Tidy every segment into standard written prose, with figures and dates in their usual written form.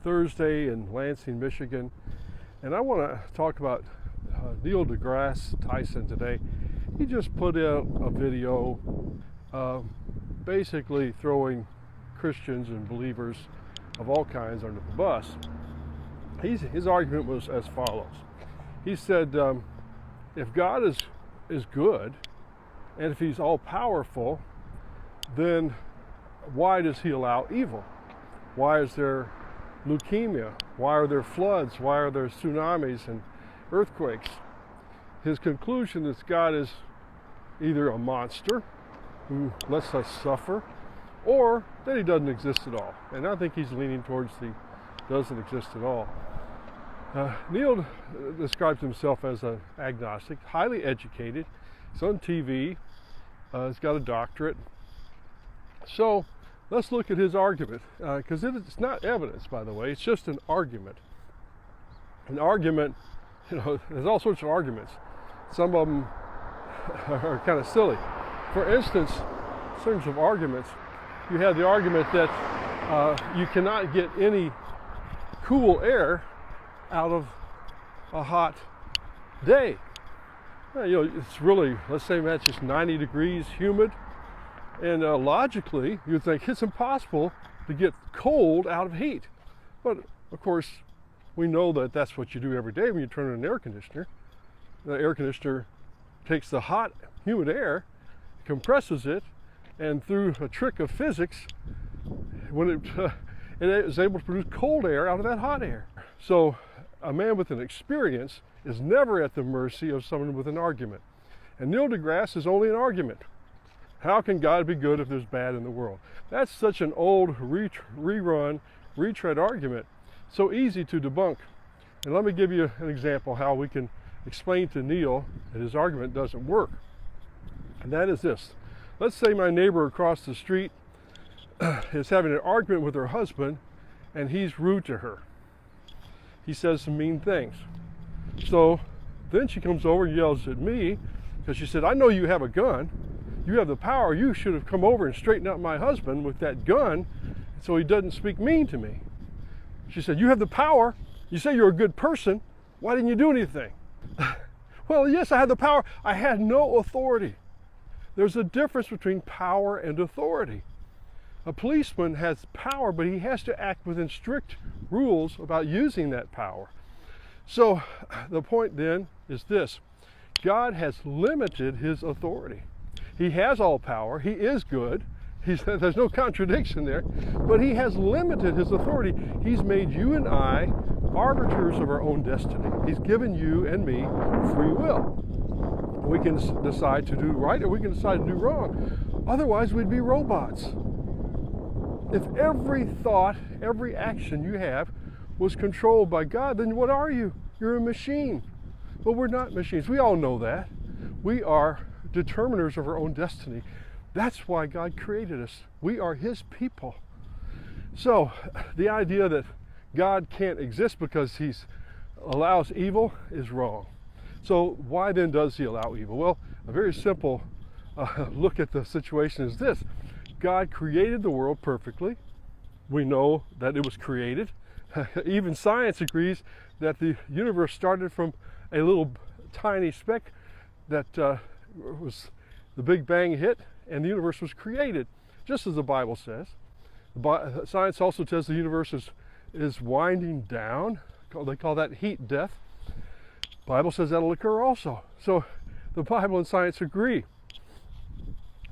Thursday in Lansing, Michigan, and I want to talk about Neil deGrasse Tyson today. He just put out a video basically throwing Christians and believers of all kinds under the bus. His argument was as follows. He said, if God is good, and if he's all-powerful, then why does he allow evil? Why is there leukemia? Why are there floods? Why are there tsunamis and earthquakes? His conclusion is God is either a monster who lets us suffer, or that he doesn't exist at all. And I think he's leaning towards the doesn't exist at all. Neil describes himself as an agnostic, highly educated. He's on TV. He's got a doctorate. So let's look at his argument, because it's not evidence, by the way. It's just an argument. An argument, there's all sorts of arguments. Some of them are kind of silly. For instance, in terms of arguments, you have the argument that you cannot get any cool air out of a hot day. It's really, let's say that's just 90 degrees, humid, and logically you'd think it's impossible to get cold out of heat. But of course, we know that that's what you do every day when you turn on an air conditioner. The air conditioner takes the hot, humid air, compresses it, and through a trick of physics, when it is able to produce cold air out of that hot air. So a man with an experience is never at the mercy of someone with an argument. And Neil deGrasse is only an argument. How can God be good if there's bad in the world? That's such an old retread argument, so easy to debunk. And let me give you an example how we can explain to Neil that his argument doesn't work. And that is this. Let's say my neighbor across the street is having an argument with her husband, and he's rude to her. He says some mean things. So then she comes over and yells at me because she said, I know you have a gun. You have the power. You should have come over and straightened out my husband with that gun so he doesn't speak mean to me. She said, you have the power. You say you're a good person. Why didn't you do anything? Well, yes, I had the power. I had no authority. There's a difference between power and authority. A policeman has power, but he has to act within strict rules about using that power. So the point then is this. God has limited his authority. He has all power. He is good. There's no contradiction there. But he has limited his authority. He's made you and I arbiters of our own destiny. He's given you and me free will. We can decide to do right or we can decide to do wrong. Otherwise, we'd be robots. If every thought, every action you have was controlled by God, then what are you? You're a machine. But we're not machines. We all know that. We are determiners of our own destiny. That's why God created us. We are his people. So the idea that God can't exist because he allows evil is wrong. So why then does he allow evil? Well, a very simple look at the situation is this. God created the world perfectly. We know that it was created. Even science agrees that the universe started from a little tiny speck that was the Big Bang hit, and the universe was created, just as the Bible says. Science also says the universe is winding down. They call that heat death. The Bible says that'll occur also. So the Bible and science agree.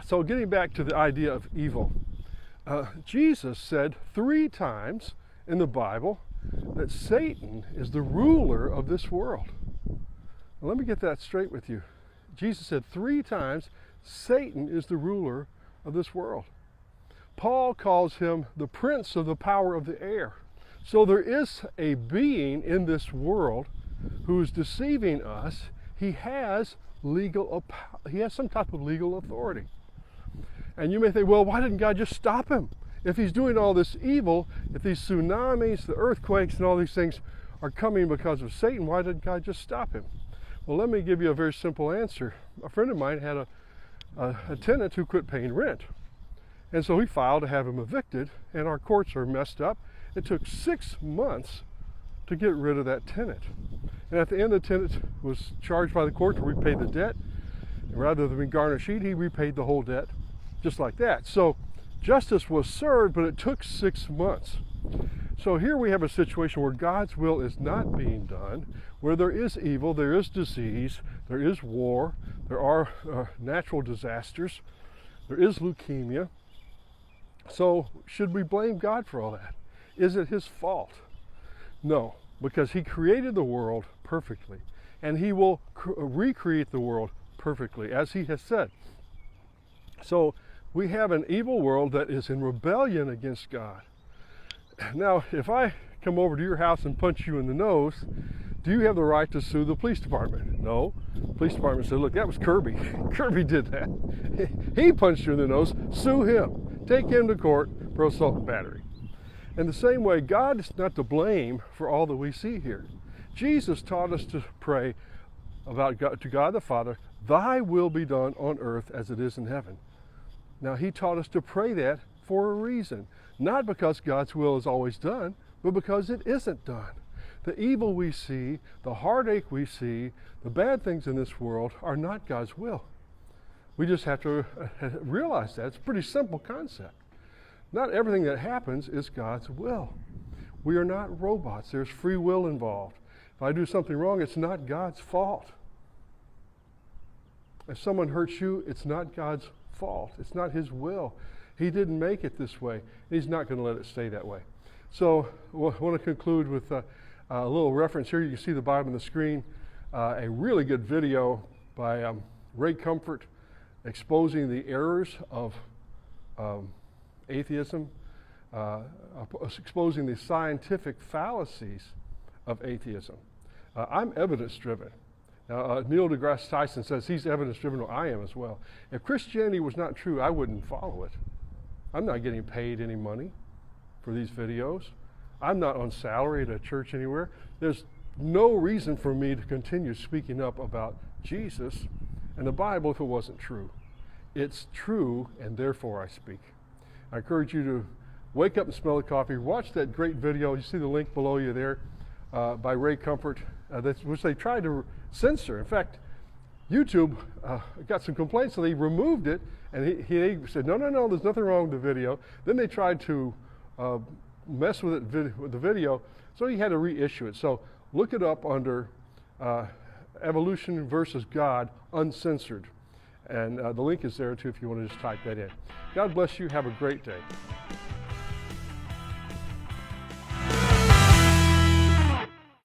So getting back to the idea of evil, Jesus said 3 times in the Bible that Satan is the ruler of this world. Now, let me get that straight with you. Jesus said 3 times Satan is the ruler of this world. Paul calls him the prince of the power of the air. So there is a being in this world who is deceiving us. He has some type of legal authority. And you may think, well, why didn't God just stop him? If he's doing all this evil, if these tsunamis, the earthquakes, and all these things are coming because of Satan, why didn't God just stop him? Well, let me give you a very simple answer. A friend of mine had a tenant who quit paying rent. And so he filed to have him evicted, and our courts are messed up, It took 6 months to get rid of that tenant. And at the end, the tenant was charged by the court to repay the debt. And rather than garnish it, he repaid the whole debt just like that. So justice was served, but it took 6 months. So here we have a situation where God's will is not being done, where there is evil, there is disease, there is war, there are natural disasters, there is leukemia. So should we blame God for all that? Is it his fault? No, because he created the world perfectly, and he will recreate the world perfectly, as he has said. So we have an evil world that is in rebellion against God. Now, if I come over to your house and punch you in the nose, do you have the right to sue the police department? No. The police department said, look, that was Kirby. Kirby did that. He punched you in the nose. Sue him. Take him to court for assault and battery. In the same way, God is not to blame for all that we see here. Jesus taught us to pray to God the Father, thy will be done on earth as it is in heaven. Now, he taught us to pray that for a reason. Not because God's will is always done, but because it isn't done. The evil we see, the heartache we see, the bad things in this world are not God's will. We just have to realize that. It's a pretty simple concept. Not everything that happens is God's will. We are not robots. There's free will involved. If I do something wrong, it's not God's fault. If someone hurts you, it's not God's fault. It's not his will. He didn't make it this way. He's not going to let it stay that way. So I want to conclude with a little reference here. You can see the Bible on the screen. A really good video by Ray Comfort exposing the errors of atheism, exposing the scientific fallacies of atheism. I'm evidence-driven. Now, Neil deGrasse Tyson says he's evidence-driven. Well, I am as well. If Christianity was not true, I wouldn't follow it. I'm not getting paid any money for these videos. I'm not on salary at a church anywhere. There's no reason for me to continue speaking up about Jesus and the Bible if it wasn't true. It's true, and therefore I speak. I encourage you to wake up and smell the coffee. Watch that great video. You see the link below you there by Ray Comfort, which they tried to censor. In fact, YouTube got some complaints, so they removed it, and he said, no, there's nothing wrong with the video. Then they tried to mess with the video, so he had to reissue it. So look it up under Evolution versus God Uncensored. And the link is there too if you want to just type that in. God bless you. Have a great day.